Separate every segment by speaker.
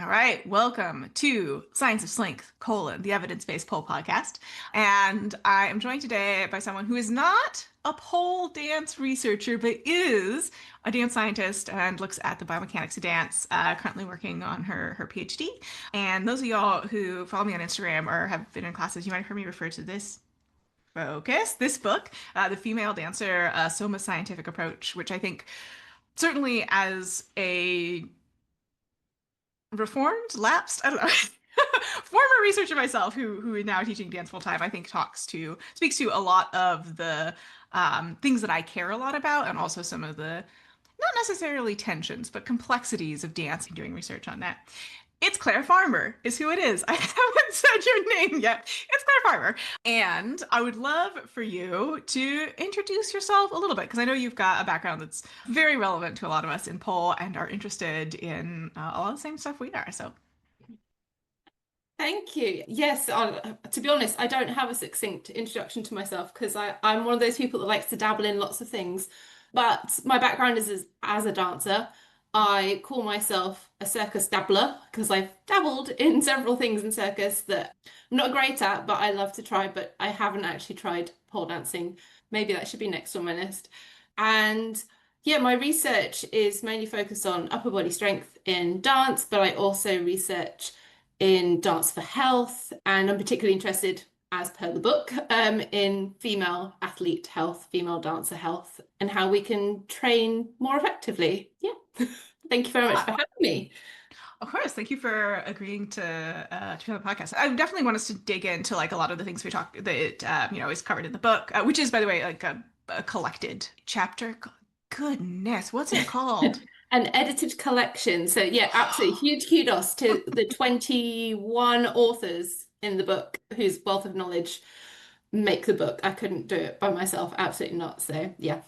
Speaker 1: All right, welcome to Science of Slink, the evidence-based pole podcast. And I am joined today by someone who is not a pole dance researcher, but is a dance scientist and looks at the biomechanics of dance, currently working on her PhD. And those of y'all who follow me on Instagram or have been in classes, you might have heard me refer to this book, The Female Dancer, Soma Scientific Approach, which I think certainly as a reformed, lapsed, I don't know. Former researcher myself who is now teaching dance full time, I think speaks to a lot of the things that I care a lot about, and also some of the not necessarily tensions, but complexities of dance and doing research on that. It's Claire Farmer is who it is. I haven't said your name yet. It's Claire Farmer. And I would love for you to introduce yourself a little bit, because I know you've got a background that's very relevant to a lot of us in pole and are interested in a lot of the same stuff we are. So,
Speaker 2: Thank you. Yes, to be honest, I don't have a succinct introduction to myself because I'm one of those people that likes to dabble in lots of things. But my background is as a dancer. I call myself a circus dabbler because I've dabbled in several things in circus that I'm not great at, but I love to try, but I haven't actually tried pole dancing. Maybe that should be next on my list. And yeah, my research is mainly focused on upper body strength in dance, but I also research in dance for health, and I'm particularly interested, as per the book, in female athlete health, female dancer health, and how we can train more effectively. Yeah. Thank you very much for having me.
Speaker 1: of course, thank you for agreeing to be on the podcast. I definitely want us to dig into like a lot of the things we talk that is covered in the book, which is, by the way, like a collected chapter. Goodness, what's it called?
Speaker 2: An edited collection. So yeah, absolutely. Huge kudos to the 21 authors in the book whose wealth of knowledge make the book. I couldn't do it by myself. Absolutely not. So yeah.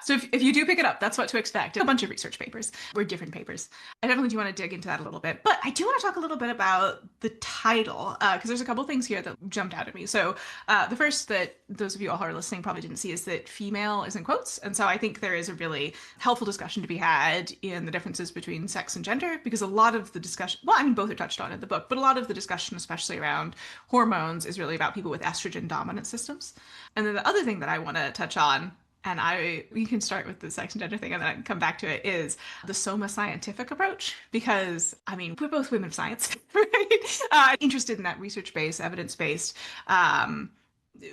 Speaker 1: So if you do pick it up, that's what to expect. A bunch of research papers or different papers. I definitely do want to dig into that a little bit. But I do want to talk a little bit about the title, because there's a couple things here that jumped out at me. So the first that those of you all who are listening probably didn't see is that female is in quotes. And so I think there is a really helpful discussion to be had in the differences between sex and gender, because a lot of the discussion, well, I mean, both are touched on in the book, but a lot of the discussion, especially around hormones, is really about people with estrogen dominant systems. And then the other thing that I want to touch on, and we can start with the sex and gender thing and then I can come back to it, is the Soma Scientific Approach. Because, I mean, we're both women of science, right? Interested in that research-based, evidence-based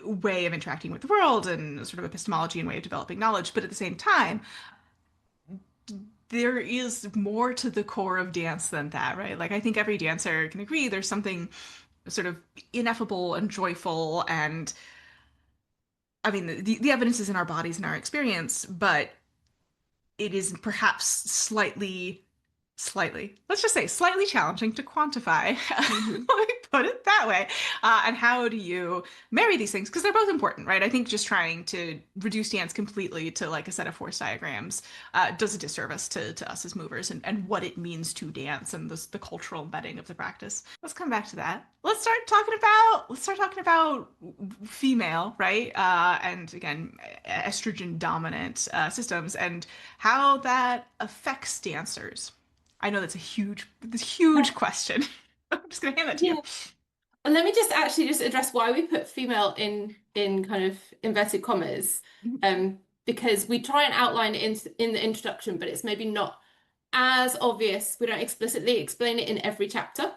Speaker 1: way of interacting with the world and sort of epistemology and way of developing knowledge. But at the same time, there is more to the core of dance than that, right? Like, I think every dancer can agree there's something sort of ineffable and joyful and I mean, the evidence is in our bodies and our experience, but it is perhaps let's just say slightly challenging to quantify.
Speaker 2: Mhm.
Speaker 1: Let me put it that way. And how do you marry these things? Because they're both important, right? I think just trying to reduce dance completely to like a set of force diagrams does a disservice to us as movers and what it means to dance and the cultural embedding of the practice. Let's come back to that. Let's start talking about female, right? And again, estrogen dominant systems and how that affects dancers. I know that's this huge question. I'm just gonna hand that to
Speaker 2: Yeah.
Speaker 1: you.
Speaker 2: And let me just actually just address why we put female in kind of inverted commas. Because we try and outline it in the introduction, but it's maybe not as obvious. We don't explicitly explain it in every chapter.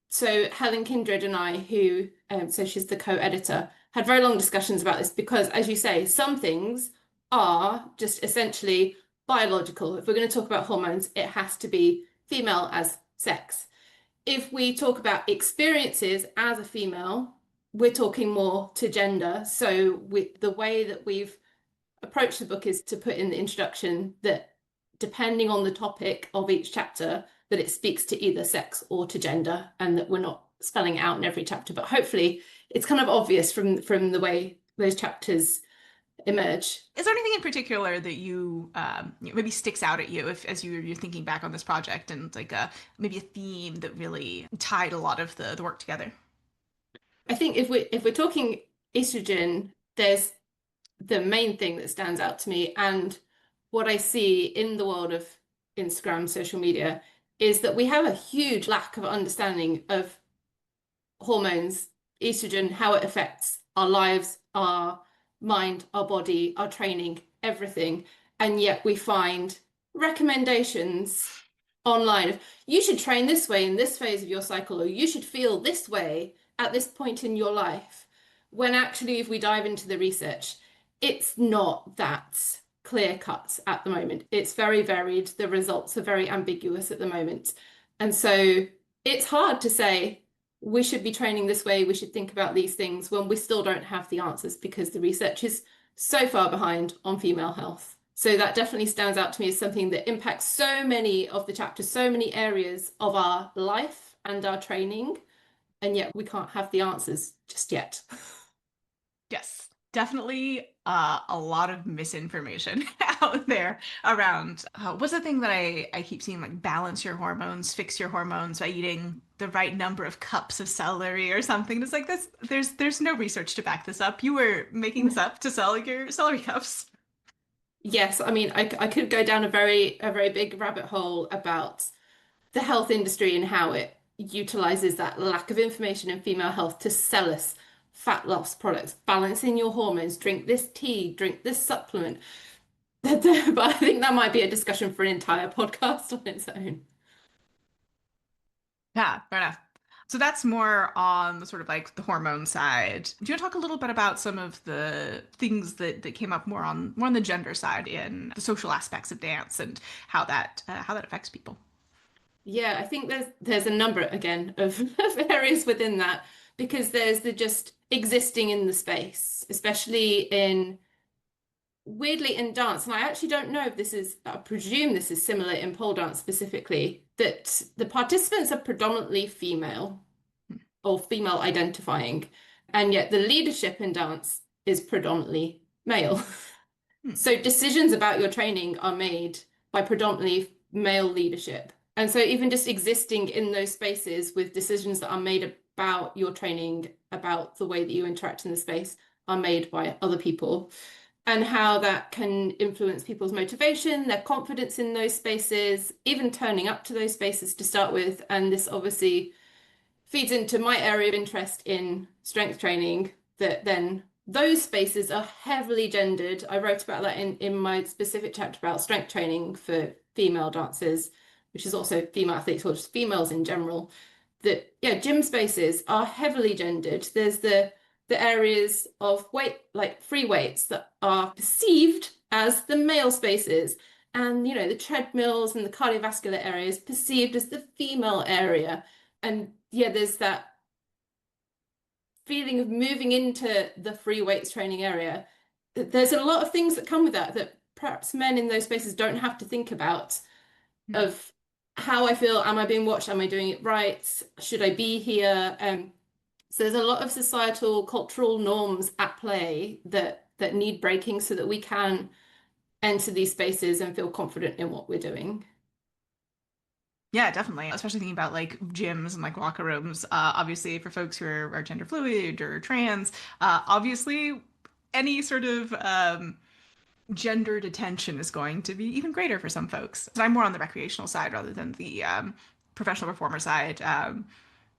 Speaker 2: So Helen Kindred and I, who so she's the co-editor, had very long discussions about this because, as you say, some things are just essentially biological. If we're going to talk about hormones, it has to be female as sex. If we talk about experiences as a female, we're talking more to gender. So the way that we've approached the book is to put in the introduction that depending on the topic of each chapter, that it speaks to either sex or to gender, and that we're not spelling it out in every chapter. But hopefully it's kind of obvious from the way those chapters emerge.
Speaker 1: Is there anything in particular that maybe sticks out at you as you're thinking back on this project and like maybe a theme that really tied a lot of the work together?
Speaker 2: I think if we're talking estrogen, there's the main thing that stands out to me, and what I see in the world of Instagram, social media, is that we have a huge lack of understanding of hormones, estrogen, how it affects our lives, our mind, our body, our training, everything. And yet we find recommendations online of you should train this way in this phase of your cycle, or you should feel this way at this point in your life. When actually, if we dive into the research, it's not that clear cut at the moment. It's very varied. The results are very ambiguous at the moment. And so it's hard to say we should be training this way, we should think about these things when we still don't have the answers because the research is so far behind on female health. So that definitely stands out to me as something that impacts so many of the chapters, so many areas of our life and our training, and yet we can't have the answers just yet.
Speaker 1: Yes, definitely a lot of misinformation out there around what's the thing that I keep seeing, like balance your hormones, fix your hormones by eating the right number of cups of celery or something. It's like this, there's no research to back this up. You were making this up to sell your celery cups.
Speaker 2: Yes, I mean, I could go down a very big rabbit hole about the health industry and how it utilizes that lack of information in female health to sell us fat loss products, balancing your hormones, drink this tea, drink this supplement. But I think that might be a discussion for an entire podcast on its own.
Speaker 1: Yeah, fair enough. So that's more on the sort of like the hormone side. Do you want to talk a little bit about some of the things that came up more on the gender side in the social aspects of dance and how that affects people?
Speaker 2: Yeah, I think there's a number again of, of areas within that because there's the just existing in the space, especially in weirdly in dance, and I actually don't know if this is, I presume this is similar in pole dance specifically, that the participants are predominantly female or female identifying, and yet the leadership in dance is predominantly male. So decisions about your training are made by predominantly male leadership. And so even just existing in those spaces with decisions that are made about your training, about the way that you interact in the space, are made by other people, and how that can influence people's motivation, their confidence in those spaces, even turning up to those spaces to start with. And this obviously feeds into my area of interest in strength training, that then those spaces are heavily gendered. I wrote about that in my specific chapter about strength training for female dancers, which is also female athletes or just females in general, that yeah, gym spaces are heavily gendered. There's the areas of weight, like free weights, that are perceived as the male spaces, and you know, the treadmills and the cardiovascular areas perceived as the female area. And yeah, there's that feeling of moving into the free weights training area. There's a lot of things that come with that that perhaps men in those spaces don't have to think about, of how I feel, am I being watched, am I doing it right, should I be here? So there's a lot of societal, cultural norms at play that need breaking so that we can enter these spaces and feel confident in what we're doing.
Speaker 1: Yeah, definitely. Especially thinking about like gyms and like locker rooms. Obviously, for folks who are gender fluid or trans, obviously, any sort of gendered attention is going to be even greater for some folks. So I'm more on the recreational side rather than the professional performer side.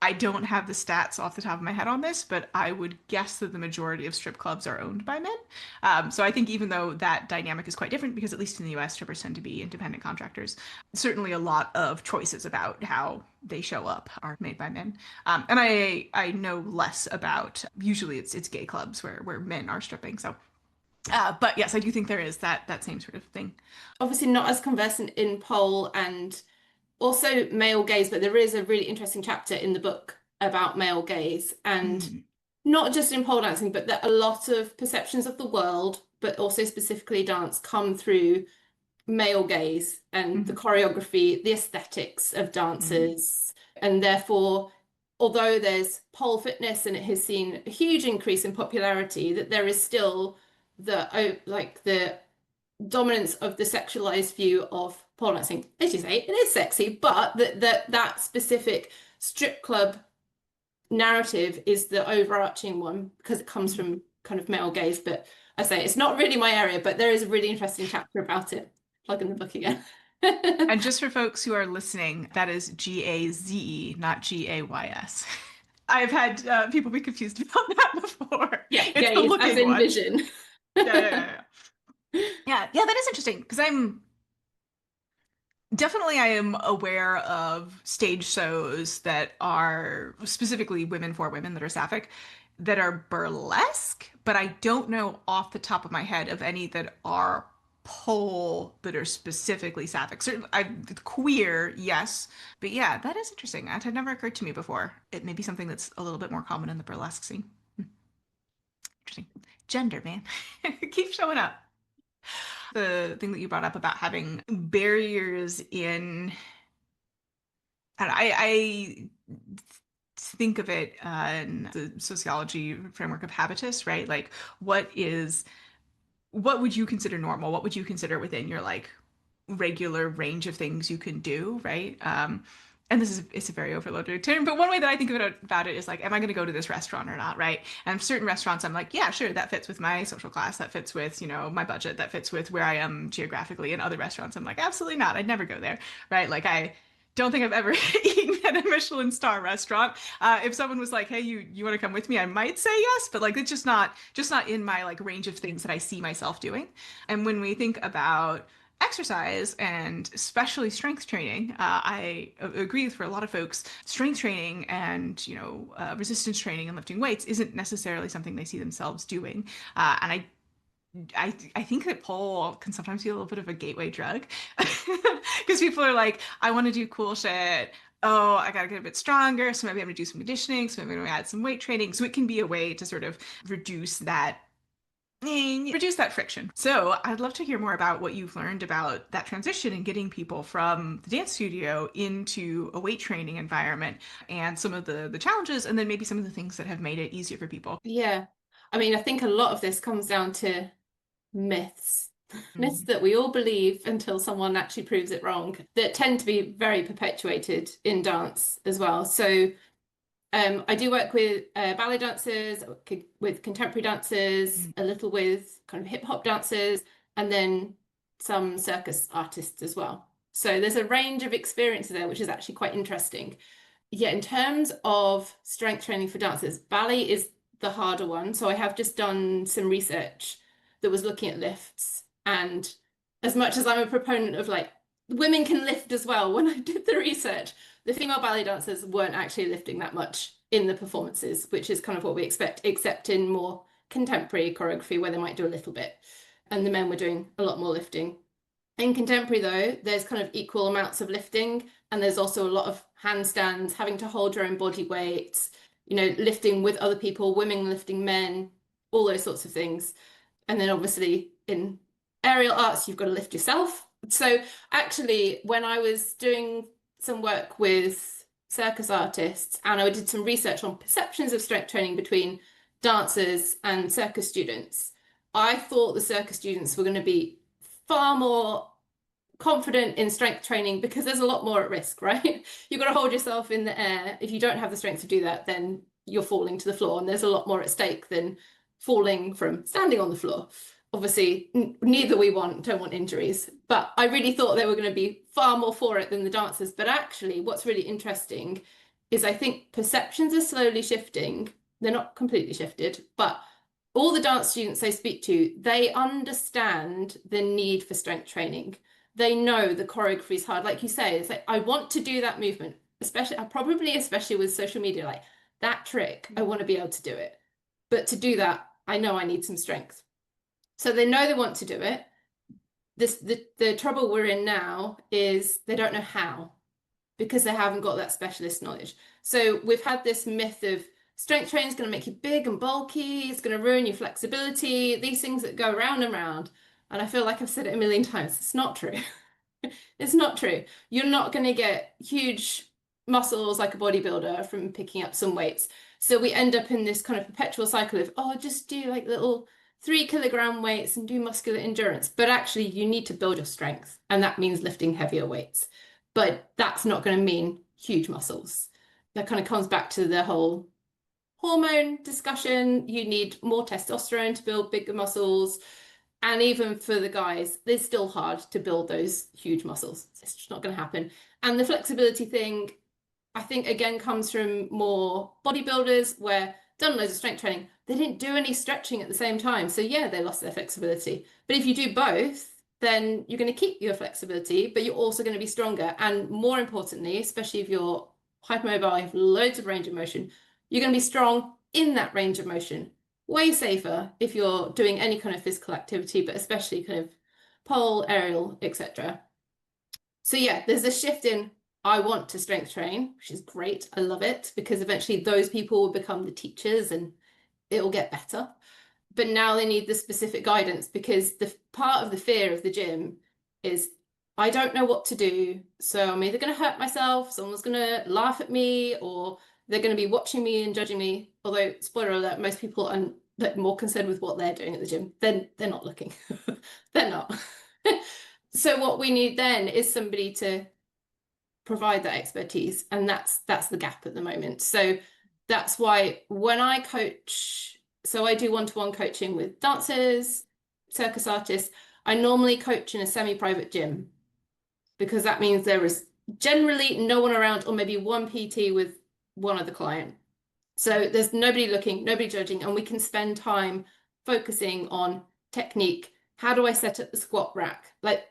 Speaker 1: I don't have the stats off the top of my head on this, but I would guess that the majority of strip clubs are owned by men. So I think even though that dynamic is quite different, because at least in the US, strippers tend to be independent contractors, certainly a lot of choices about how they show up are made by men. And I know less about, usually it's gay clubs where men are stripping. So but yes, I do think there is that same sort of thing.
Speaker 2: Obviously not as conversant in pole and also male gaze, but there is a really interesting chapter in the book about male gaze, and not just in pole dancing, but that a lot of perceptions of the world, but also specifically dance, come through male gaze and the choreography, the aesthetics of dancers. And therefore, although there's pole fitness and it has seen a huge increase in popularity, that there is still the dominance of the sexualized view of pole dancing. As you say, it is sexy, but that specific strip club narrative is the overarching one because it comes from kind of male gaze. But I say it's not really my area, but there is a really interesting chapter about it. Plug in the book again.
Speaker 1: And just for folks who are listening, that is Gaze, not Gays. I've had people be confused about that before.
Speaker 2: Yeah,
Speaker 1: It's the
Speaker 2: gaze as
Speaker 1: looking
Speaker 2: in
Speaker 1: one.
Speaker 2: vision.
Speaker 1: Yeah, yeah, yeah, yeah. That is interesting because I am aware of stage shows that are specifically women for women that are sapphic, that are burlesque, but I don't know off the top of my head of any that are pole that are specifically sapphic. Certainly, queer, yes, but yeah, that is interesting. That had never occurred to me before. It may be something that's a little bit more common in the burlesque scene. Interesting. Gender, man, keep showing up. The thing that you brought up about having barriers in, and I think of it in the sociology framework of habitus, right? Like, what would you consider normal? What would you consider within your like regular range of things you can do, right? And it's a very overloaded term, but one way that I think of it about it is like, am I going to go to this restaurant or not, right? And certain restaurants, I'm like, yeah, sure, that fits with my social class, that fits with, my budget, that fits with where I am geographically. And other restaurants, I'm like, absolutely not, I'd never go there, right? Like I don't think I've ever eaten at a Michelin star restaurant. If someone was like, "Hey, you want to come with me?" I might say yes, but like it's just not in my like range of things that I see myself doing. And when we think about exercise and especially strength training, I agree with for a lot of folks, strength training and resistance training and lifting weights isn't necessarily something they see themselves doing. And I think that pole can sometimes be a little bit of a gateway drug because people are like, I want to do cool shit. Oh, I gotta get a bit stronger, so maybe I'm gonna do some conditioning, so maybe I'm gonna add some weight training. So it can be a way to sort of reduce that friction. So I'd love to hear more about what you've learned about that transition and getting people from the dance studio into a weight training environment and some of the challenges and then maybe some of the things that have made it easier for people.
Speaker 2: Yeah. I mean, I think a lot of this comes down to myths. Myths
Speaker 1: Mm.
Speaker 2: that we all believe until someone actually proves it wrong, that tend to be very perpetuated in dance as well. So I do work with ballet dancers, with contemporary dancers,
Speaker 1: Mm.
Speaker 2: a little with kind of hip hop dancers, and then some circus artists as well. So there's a range of experiences there, which is actually quite interesting. Yeah, in terms of strength training for dancers, ballet is the harder one. So I have just done some research that was looking at lifts. And as much as I'm a proponent of like women can lift as well, when I did the research, the female ballet dancers weren't actually lifting that much in the performances, which is kind of what we expect, except in more contemporary choreography where they might do a little bit. And the men were doing a lot more lifting. In contemporary, though, there's kind of equal amounts of lifting, and there's also a lot of handstands, having to hold your own body weight, lifting with other people, women lifting men, all those sorts of things. And then obviously in aerial arts, you've got to lift yourself. So actually, when I was doing some work with circus artists and I did some research on perceptions of strength training between dancers and circus students, I thought the circus students were going to be far more confident in strength training because there's a lot more at risk, right? You've got to hold yourself in the air. If you don't have the strength to do that, then you're falling to the floor, and there's a lot more at stake than falling from standing on the floor. Obviously, neither don't want injuries, but I really thought they were going to be far more for it than the dancers. But actually, what's really interesting is I think perceptions are slowly shifting. They're not completely shifted, but all the dance students I speak to, they understand the need for strength training. They know the choreography is hard. Like you say, it's like, I want to do that movement, especially with social media, like that trick, I want to be able to do it. But to do that, I know I need some strength. So they know they want to do it. The trouble we're in now is they don't know how because they haven't got that specialist knowledge. So we've had this myth of strength training is going to make you big and bulky, it's going to ruin your flexibility, these things that go round and round. And I feel like I've said it a million times. It's not true. It's not true. You're not going to get huge muscles like a bodybuilder from picking up some weights. So we end up in this kind of perpetual cycle of, oh, just do like little 3 kilogram weights and do muscular endurance. But actually, you need to build your strength. And that means lifting heavier weights. But that's not going to mean huge muscles. That kind of comes back to the whole hormone discussion. You need more testosterone to build bigger muscles. And even for the guys, it's still hard to build those huge muscles. It's just not going to happen. And the flexibility thing, I think, again, comes from more bodybuilders where done loads of strength training. They didn't do any stretching at the same time. So yeah, they lost their flexibility. But if you do both, then you're going to keep your flexibility, but you're also going to be stronger. And more importantly, especially if you're hypermobile, you have loads of range of motion, you're going to be strong in that range of motion. Way safer if you're doing any kind of physical activity, but especially kind of pole, aerial, etc. So yeah, there's a shift in I want to strength train, which is great. I love it because eventually those people will become the teachers and it will get better. But now they need the specific guidance because the part of the fear of the gym is I don't know what to do. So I'm either going to hurt myself, someone's going to laugh at me, or they're going to be watching me and judging me. Although, spoiler alert, most people are more concerned with what they're doing at the gym. Then they're not looking. They're not. So what we need then is somebody to provide that expertise, and that's the gap at the moment. So that's why when I coach, so I do one-to-one coaching with dancers, circus artists. I normally coach in a semi-private gym because that means there is generally no one around, or maybe one PT with one other client. So there's nobody looking, nobody judging, and we can spend time focusing on technique. How do I set up the squat rack? Like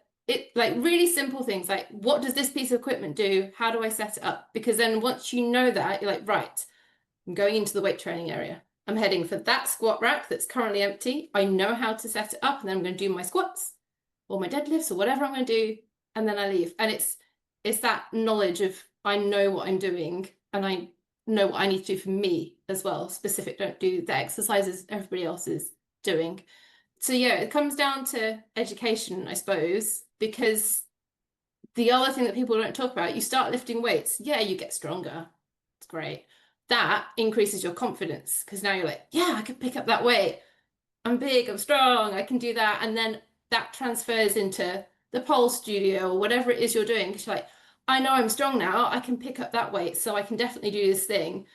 Speaker 2: really simple things like what does this piece of equipment do? How do I set it up? Because then once you know that, you're like, right, I'm going into the weight training area. I'm heading for that squat rack that's currently empty. I know how to set it up, and then I'm going to do my squats or my deadlifts or whatever I'm going to do, and then I leave. And it's that knowledge of I know what I'm doing and I know what I need to do for me as well. Specific, don't do the exercises everybody else is doing. So yeah, it comes down to education, I suppose, because the other thing that people don't talk about, you start lifting weights, yeah, you get stronger. It's great. That increases your confidence because now you're like, yeah, I can pick up that weight. I'm big, I'm strong, I can do that. And then that transfers into the pole studio or whatever it is you're doing. Because you're like, I know I'm strong now, I can pick up that weight, so I can definitely do this thing.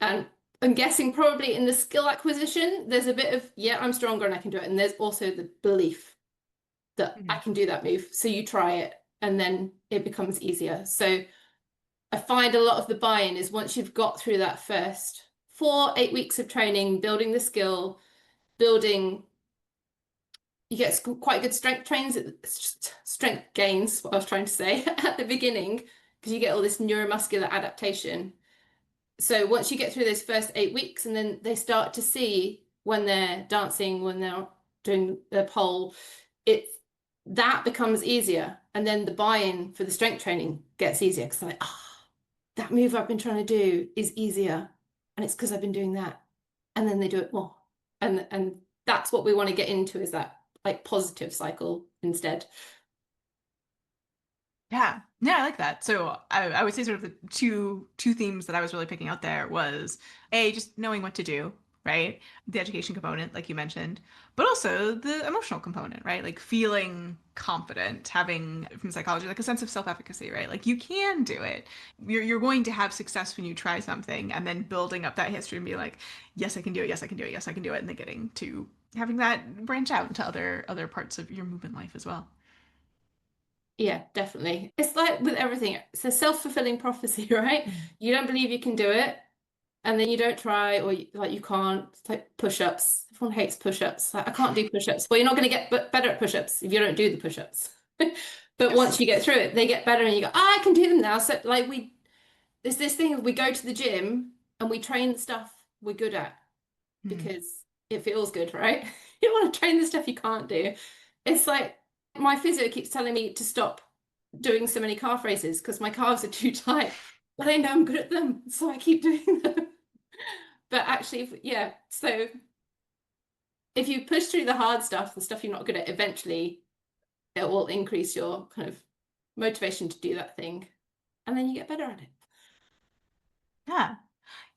Speaker 2: And I'm guessing probably in the skill acquisition, there's a bit of, yeah, I'm stronger and I can do it. And there's also the belief that I can do that move. So you try it and then it becomes easier. So I find a lot of the buy-in is once you've got through that first 4-8 weeks of training, building the skill, building, you get quite good strength gains, what I was trying to say at the beginning, because you get all this neuromuscular adaptation. So once you get through those first 8 weeks, and then they start to see when they're dancing, when they're doing the pole, that becomes easier. And then the buy-in for the strength training gets easier because they're like, that move I've been trying to do is easier. And it's because I've been doing that. And then they do it more. And that's what we want to get into, is that like positive cycle instead.
Speaker 1: Yeah, yeah, I like that. So I would say sort of the two themes that I was really picking out there was A, just knowing what to do, right? The education component, like you mentioned, but also the emotional component, right? Like feeling confident, having from psychology like a sense of self-efficacy, right? Like you can do it. You're going to have success when you try something, and then building up that history and be like, yes, I can do it, yes, I can do it, yes, I can do it, and then getting to having that branch out into other parts of your movement life as well.
Speaker 2: Yeah, definitely. It's like with everything, it's a self-fulfilling prophecy, right? You don't believe you can do it, and then you don't try, or you can't. It's like push-ups. Everyone hates push-ups. Like, I can't do push-ups. Well, you're not going to get better at push-ups if you don't do the push-ups. But once
Speaker 1: Yes.
Speaker 2: you get through it, they get better, and you go, I can do them now. So like there's this thing, we go to the gym and we train the stuff we're good at
Speaker 1: Mm.
Speaker 2: because it feels good, right? You don't want to train the stuff you can't do. It's like my physio keeps telling me to stop doing so many calf raises because my calves are too tight. But I know I'm good at them, so I keep doing them. But actually, yeah, so if you push through the hard stuff, the stuff you're not good at, eventually it will increase your kind of motivation to do that thing. And then you get better at it.
Speaker 1: Yeah.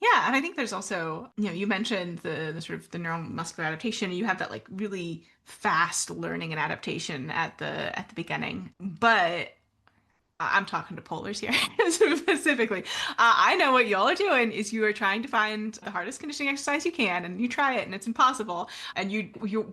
Speaker 1: Yeah, and I think there's also, you mentioned the sort of the neuromuscular adaptation. You have that like really fast learning and adaptation at the beginning. But I'm talking to polars here specifically. I know what y'all are doing is you are trying to find the hardest conditioning exercise you can, and you try it, and it's impossible. And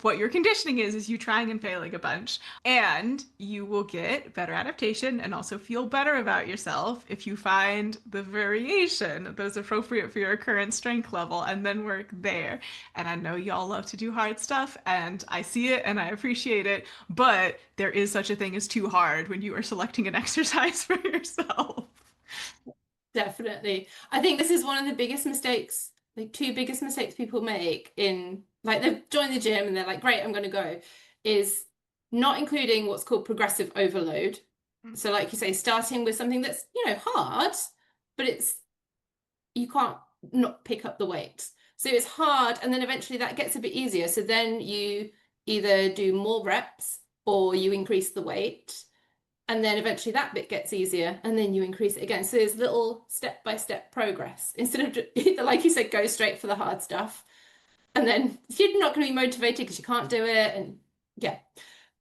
Speaker 1: what your conditioning is you trying and failing a bunch, and you will get better adaptation and also feel better about yourself if you find the variation that's appropriate for your current strength level, and then work there. And I know y'all love to do hard stuff, and I see it and I appreciate it, but there is such a thing as too hard when you are selecting an exercise for yourself.
Speaker 2: Definitely. I think this is one of the biggest mistakes, like two biggest mistakes people make in like they've joined the gym and they're like, great, I'm going to go, is not including what's called progressive overload. So like you say, starting with something that's, hard, but you can't not pick up the weight. So it's hard, and then eventually that gets a bit easier. So then you either do more reps or you increase the weight. And then eventually that bit gets easier, and then you increase it again. So there's little step-by-step progress instead of either, like you said, go straight for the hard stuff. And then you're not going to be motivated because you can't do it. And yeah.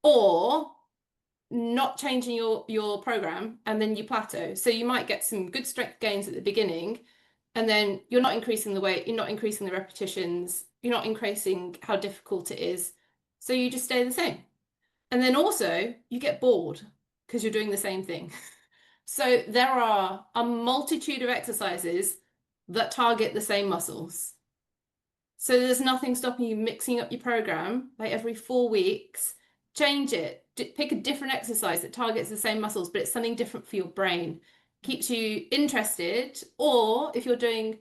Speaker 2: Or not changing your program and then you plateau. So you might get some good strength gains at the beginning, and then you're not increasing the weight, you're not increasing the repetitions, you're not increasing how difficult it is. So you just stay the same. And then also you get bored because you're doing the same thing. So there are a multitude of exercises that target the same muscles. So there's nothing stopping you mixing up your program like every 4 weeks, change it, pick a different exercise that targets the same muscles, but it's something different for your brain, keeps you interested. Or if you're doing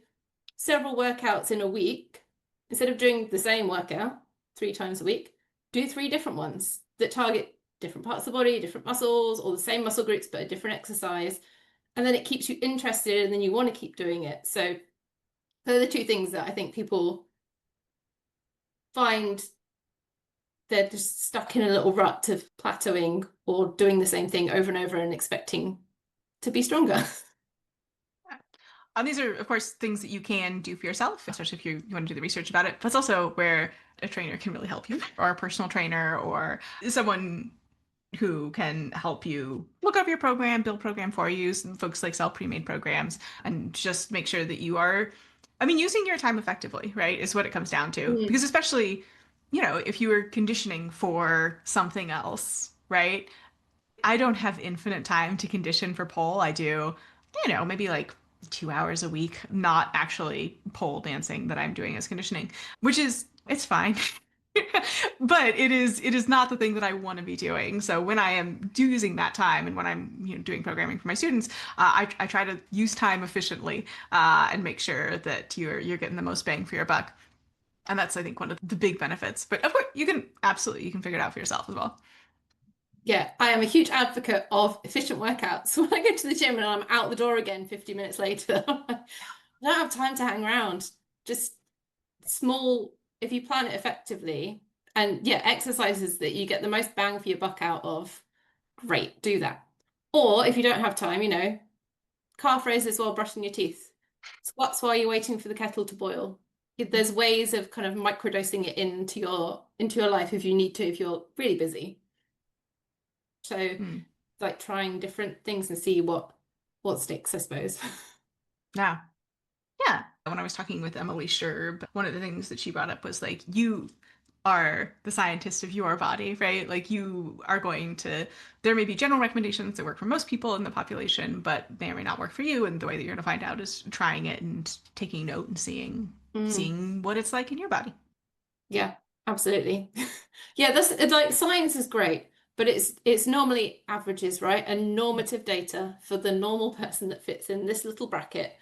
Speaker 2: several workouts in a week, instead of doing the same workout 3 times a week, do 3 different ones that target different parts of the body, different muscles, or the same muscle groups, but a different exercise. And then it keeps you interested, and then you want to keep doing it. So they're the 2 things that I think people find they're just stuck in a little rut of plateauing or doing the same thing over and over and expecting to be stronger.
Speaker 1: These are, of course, things that you can do for yourself, especially if you want to do the research about it. But it's also where a trainer can really help you, or a personal trainer, or someone who can help you look over your program, build program for you. Some folks like sell pre-made programs and just make sure that you are, using your time effectively, right, is what it comes down to. Because especially, if you are conditioning for something else, right? I don't have infinite time to condition for pole. I do, maybe like 2 hours a week, not actually pole dancing that I'm doing as conditioning, which is, it's fine. But it is not the thing that I want to be doing. So when I am using that time and when I'm doing programming for my students, I try to use time efficiently and make sure that you're getting the most bang for your buck. And that's, I think, one of the big benefits. But of course, you can figure it out for yourself as well.
Speaker 2: Yeah, I am a huge advocate of efficient workouts. When I go to the gym and I'm out the door again 50 minutes later, I don't have time to hang around. Just small, if you plan it effectively, and yeah, exercises that you get the most bang for your buck out of, great, do that. Or if you don't have time, calf raises while brushing your teeth, squats while you're waiting for the kettle to boil. There's ways of kind of microdosing it into your life if you need to, if you're really busy. So like trying different things and see what sticks, I suppose.
Speaker 1: Yeah. Yeah. When I was talking with Emily Sherb, one of the things that she brought up was like, you are the scientist of your body, right? Like you are there may be general recommendations that work for most people in the population, but may or may not work for you. And the way that you're going to find out is trying it and taking note and seeing what it's like in your body.
Speaker 2: Yeah, absolutely. Yeah, it's like science is great, but it's normally averages, right? And normative data for the normal person that fits in this little bracket,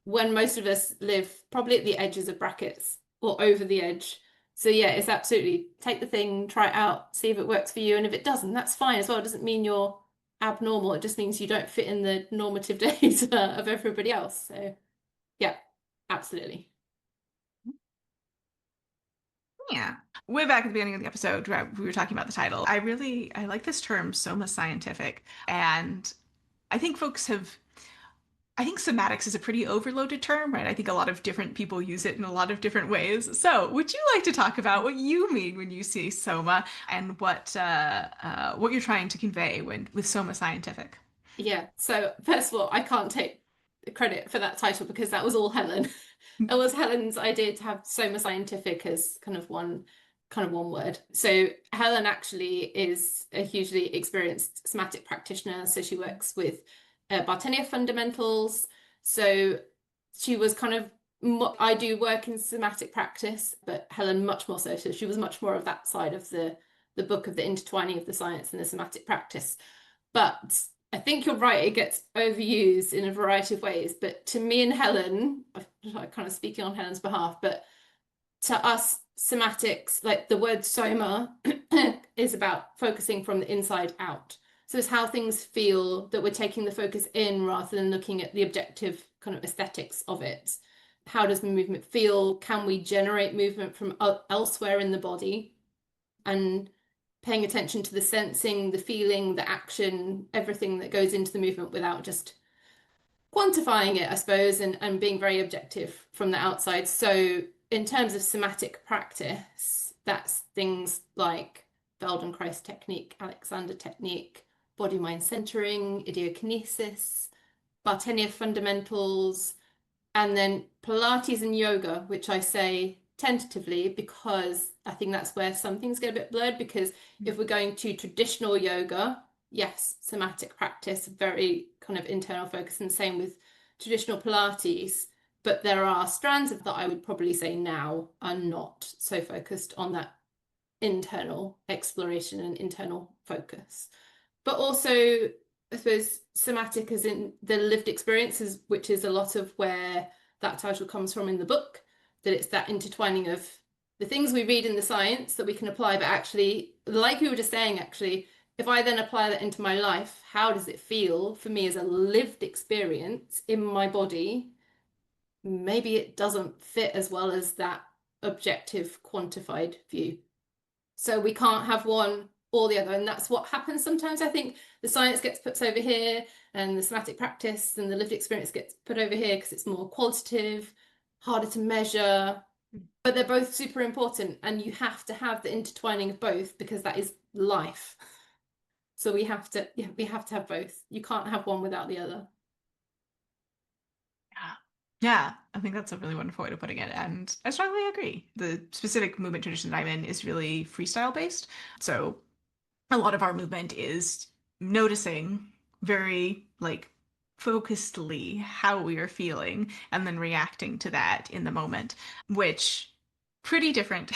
Speaker 2: when most of us live probably at the edges of brackets or over the edge. So yeah, it's absolutely take the thing, try it out, see if it works for you. And if it doesn't, that's fine as well. It doesn't mean you're abnormal. It just means you don't fit in the normative data of everybody else. So yeah, absolutely.
Speaker 1: Yeah. Way back at the beginning of the episode, we were talking about the title. I like this term, Soma Scientific. And I think I think somatics is a pretty overloaded term, right? I think a lot of different people use it in a lot of different ways. So would you like to talk about what you mean when you say Soma and what you're trying to convey with Soma Scientific?
Speaker 2: Yeah. So first of all, I can't take credit for that title because that was all Helen. It was Helen's idea to have Soma Scientific as kind of one word. So Helen actually is a hugely experienced somatic practitioner. So she works with Bartenia fundamentals. So she was kind of I do work in somatic practice, but Helen much more so. So she was much more of that side of the book of the intertwining of the science and the somatic practice. But I think you're right, it gets overused in a variety of ways. But to me and Helen, I'm kind of speaking on Helen's behalf, but to us, somatics, like the word soma, is about focusing from the inside out. So it's how things feel, that we're taking the focus in rather than looking at the objective kind of aesthetics of it. How does the movement feel? Can we generate movement from elsewhere in the body? And paying attention to the sensing, the feeling, the action, everything that goes into the movement without just quantifying it, I suppose, and being very objective from the outside. So in terms of somatic practice, that's things like Feldenkrais technique, Alexander technique, body-mind centering, idiokinesis, Bartenia fundamentals, and then Pilates and yoga, which I say tentatively because I think that's where some things get a bit blurred. Because if we're going to traditional yoga, yes, somatic practice, very kind of internal focus, and same with traditional Pilates. But there are strands of that I would probably say now are not so focused on that internal exploration and internal focus. But also, I suppose, somatic as in the lived experiences, which is a lot of where that title comes from in the book, that it's that intertwining of the things we read in the science that we can apply, but actually, like we were just saying, actually, if I then apply that into my life, how does it feel for me as a lived experience in my body? Maybe it doesn't fit as well as that objective quantified view. So we can't have one or the other. And that's what happens sometimes. I think the science gets put over here and the somatic practice and the lived experience gets put over here because it's more qualitative, harder to measure, but they're both super important. And you have to have the intertwining of both because that is life. So we have to have both. You can't have one without the other.
Speaker 1: Yeah, I think that's a really wonderful way of putting it. And I strongly agree. The specific movement tradition that I'm in is really freestyle based. So a lot of our movement is noticing very like focusedly how we are feeling and then reacting to that in the moment, which pretty different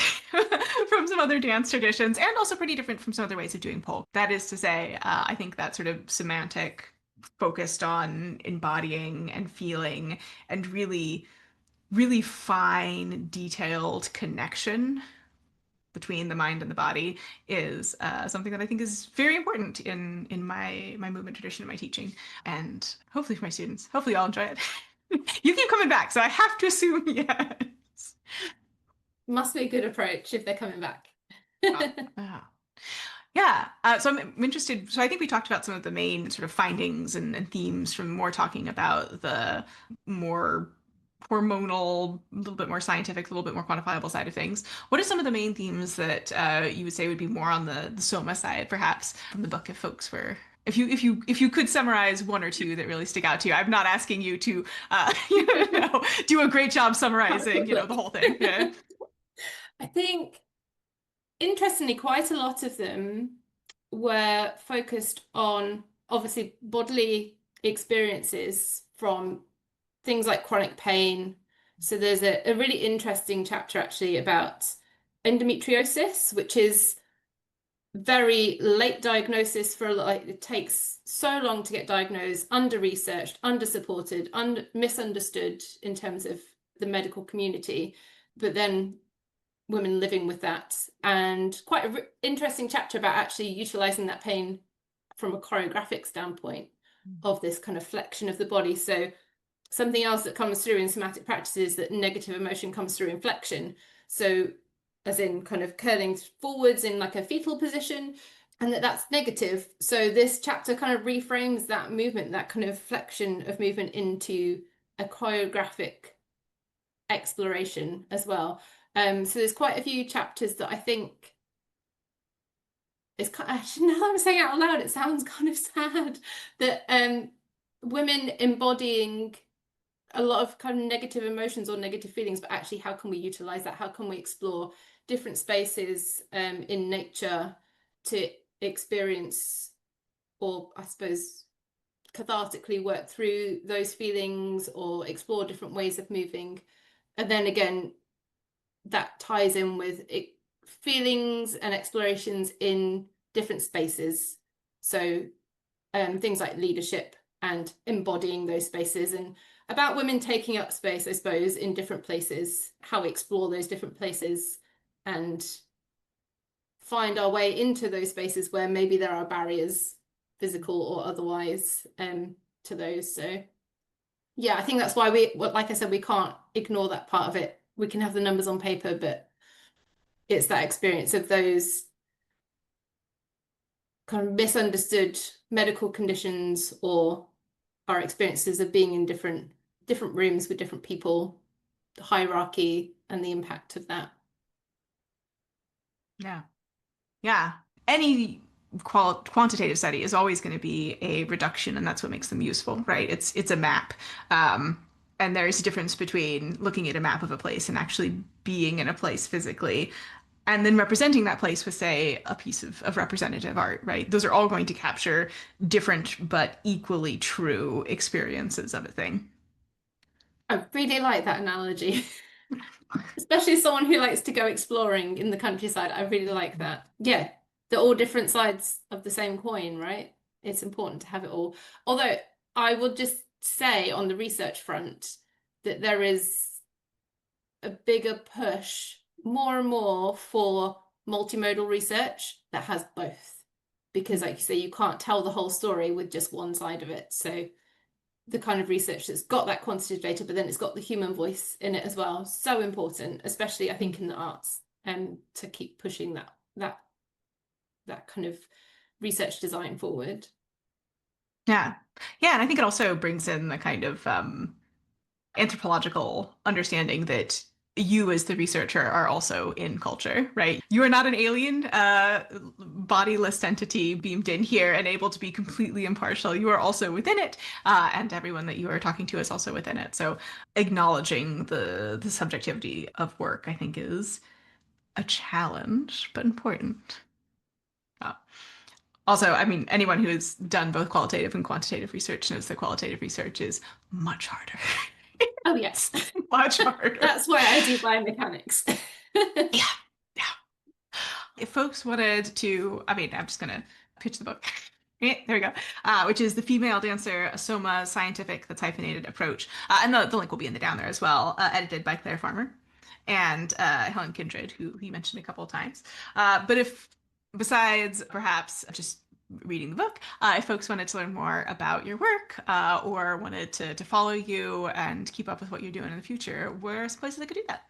Speaker 1: from some other dance traditions and also pretty different from some other ways of doing pole. That is to say, I think that sort of semantic focused on embodying and feeling and really, really fine, detailed connection between the mind and the body is something that I think is very important in my movement tradition and my teaching, and hopefully for my students. Hopefully, I'll enjoy it. You keep coming back, so I have to assume yes.
Speaker 2: Must be a good approach if they're coming back.
Speaker 1: Uh, Yeah, so I'm interested. So I think we talked about some of the main sort of findings and themes from more talking about the more hormonal, a little bit more scientific, a little bit more quantifiable side of things. What are some of the main themes that you would say would be more on the Soma side, perhaps, from the book, if folks were, if you could summarize one or two that really stick out to you? I'm not asking you to, do a great job summarizing, the whole thing. Yeah.
Speaker 2: I think, interestingly, quite a lot of them were focused on obviously bodily experiences from things like chronic pain. So there's a really interesting chapter actually about endometriosis, which is very late diagnosis for like it takes so long to get diagnosed, under-researched, under-supported, misunderstood in terms of the medical community, but then women living with that. And quite an interesting chapter about actually utilizing that pain from a choreographic standpoint of this kind of flexion of the body. So something else that comes through in somatic practices, that negative emotion comes through in flexion. So as in kind of curling forwards in like a fetal position, and that's negative. So this chapter kind of reframes that movement, that kind of flexion of movement, into a choreographic exploration as well. So there's quite a few chapters that I think it's kind of, actually, now that I'm saying it out loud, it sounds kind of sad that women embodying a lot of kind of negative emotions or negative feelings, but actually, how can we utilize that? How can we explore different spaces in nature to experience, or I suppose, cathartically work through those feelings or explore different ways of moving? And then again, that ties in with feelings and explorations in different spaces. So things like leadership and embodying those spaces, and about women taking up space, I suppose, in different places, how we explore those different places and find our way into those spaces where maybe there are barriers, physical or otherwise, to those. So yeah, I think that's why like I said, we can't ignore that part of it. We can have the numbers on paper, but it's that experience of those kind of misunderstood medical conditions or our experiences of being in different rooms with different people, the hierarchy and the impact of that.
Speaker 1: Yeah. Yeah. Any quantitative study is always going to be a reduction, and that's what makes them useful, right? It's a map. And there's a difference between looking at a map of a place and actually being in a place physically, and then representing that place with, say, a piece of representative art, right? Those are all going to capture different but equally true experiences of a thing.
Speaker 2: I really like that analogy. Especially as someone who likes to go exploring in the countryside, I really like that. Yeah, they're all different sides of the same coin, right? It's important to have it all. Although I will just say on the research front that there is a bigger push more and more for multimodal research that has both. Because like you say, you can't tell the whole story with just one side of it. So the kind of research that's got that quantitative data, but then it's got the human voice in it as well. So important, especially I think in the arts, to keep pushing that kind of research design forward.
Speaker 1: Yeah. Yeah, and I think it also brings in the kind of anthropological understanding that you as the researcher are also in culture, right? You are not an alien, bodiless entity beamed in here and able to be completely impartial. You are also within it, and everyone that you are talking to is also within it. So acknowledging the subjectivity of work, I think, is a challenge, but important. Uh, Also, I mean, anyone who has done both qualitative and quantitative research knows that qualitative research is much harder.
Speaker 2: Oh yes,
Speaker 1: Much harder.
Speaker 2: that's why I do biomechanics.
Speaker 1: Yeah. Yeah. If folks wanted to, I mean, I'm just gonna pitch the book. Yeah, there we go. Which is The Female Dancer, Soma Scientific, that's hyphenated approach. And the link will be in the down there as well, edited by Claire Farmer and Helen Kindred, who he mentioned a couple of times. But if, besides perhaps just reading the book, if folks wanted to learn more about your work or wanted to follow you and keep up with what you're doing in the future, where's places they could do that?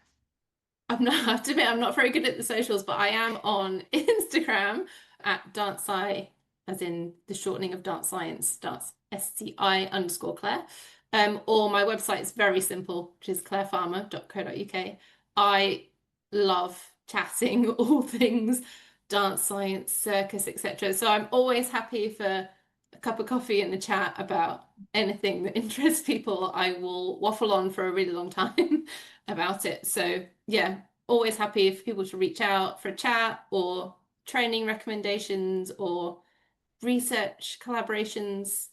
Speaker 2: I have to admit, I'm not very good at the socials, but I am on Instagram at DanceSci, as in the shortening of dance science, dance SCI_Claire. Or my website is very simple, which is clairefarmer.co.uk. I love chatting all things dance science, circus, etc. So I'm always happy for a cup of coffee in the chat about anything that interests people. I will waffle on for a really long time about it. So yeah, always happy if people to reach out for a chat or training recommendations or research collaborations,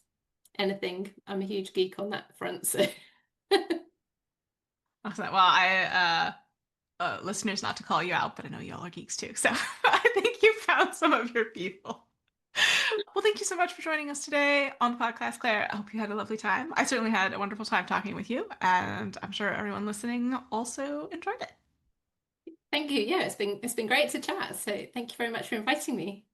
Speaker 2: anything. I'm a huge geek on that front. So
Speaker 1: Awesome. Well, listeners, not to call you out, but I know y'all are geeks too. So I think you found some of your people. Well, thank you so much for joining us today on the podcast, Claire. I hope you had a lovely time. I certainly had a wonderful time talking with you, and I'm sure everyone listening also enjoyed it.
Speaker 2: thank you. Yeah, it's been great to chat. So thank you very much for inviting me.